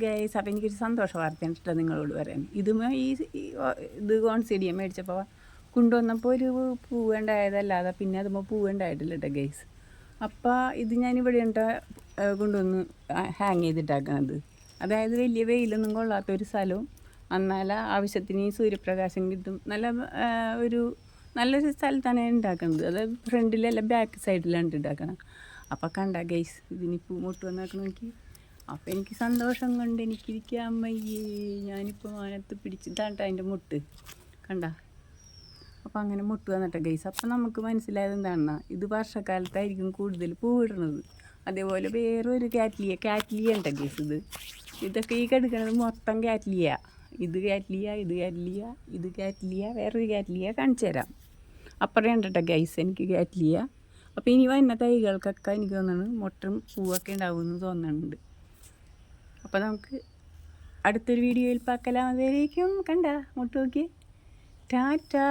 Guys, അപ്പോൾ എനിക്കൊരു സന്തോഷ വാർത്തയാണ് കേട്ടോ നിങ്ങളോട് പറയാൻ. ഇത് കോൺസിഡിയം മേടിച്ചപ്പോൾ കൊണ്ടുവന്നപ്പോൾ ഒരു പൂവുണ്ടായതല്ലാതെ പിന്നെ അതുമ്പോൾ പൂവുണ്ടായിട്ടില്ല കേട്ടോ ഗൈസ്. അപ്പോൾ ഇത് ഞാനിവിടെ ഉണ്ട് കൊണ്ടുവന്ന് ഹാങ് ചെയ്തിട്ടാക്കണത്. അതായത് വലിയ വെയിലൊന്നും കൊള്ളാത്തൊരു സ്ഥലവും എന്നാൽ ആവശ്യത്തിന് സൂര്യപ്രകാശം കിട്ടും, നല്ലൊരു സ്ഥലത്താണ് ഉണ്ടാക്കുന്നത്. അതായത് ഫ്രണ്ടിലല്ല ബാക്ക് സൈഡിലാണ് ഉണ്ടാക്കണം. അപ്പോൾ കണ്ട ഗൈസ്, ഇതിന് പൂ മുട്ട് വന്നേക്കണം എനിക്ക്. അപ്പോൾ എനിക്ക് സന്തോഷം കൊണ്ട് എനിക്കിരിക്കാൻ വയ്യേ. ഞാനിപ്പോൾ മാനത്ത് പിടിച്ചിട്ടാണ് അതിൻ്റെ മുട്ട് കണ്ട. അപ്പോൾ അങ്ങനെ മുട്ട് വന്നിട്ട് ഗൈസ്. അപ്പോൾ നമുക്ക് മനസ്സിലായത് എന്താണെന്നാ, ഇത് വർഷക്കാലത്തായിരിക്കും കൂടുതൽ പൂവിടുന്നത്. അതേപോലെ വേറൊരു കാറ്റ്ലിയ ഉണ്ട് ഗൈസ്. ഇതൊക്കെ ഈ കിടക്കുന്നത് മൊത്തം കാറ്റ്ലിയ. ഇത് കാറ്റ്ലിയ, വേറൊരു കാറ്റ്ലിയ കാണിച്ചു തരാം. അപ്പറേ ഉണ്ട് കേട്ടോ ഗൈസ് എനിക്ക് കാറ്റ്ലിയ. അപ്പോൾ ഇനി വന്ന തൈകൾക്കൊക്കെ എനിക്ക് തോന്നുന്നു മുട്ടും പൂവൊക്കെ ഉണ്ടാവുമെന്ന് തോന്നുന്നുണ്ട്. അപ്പോൾ നമുക്ക് അടുത്തൊരു വീഡിയോയിൽ പാക്കലാമതായിരിക്കും. കണ്ട മുട്ട് നോക്കി. ടാറ്റാ.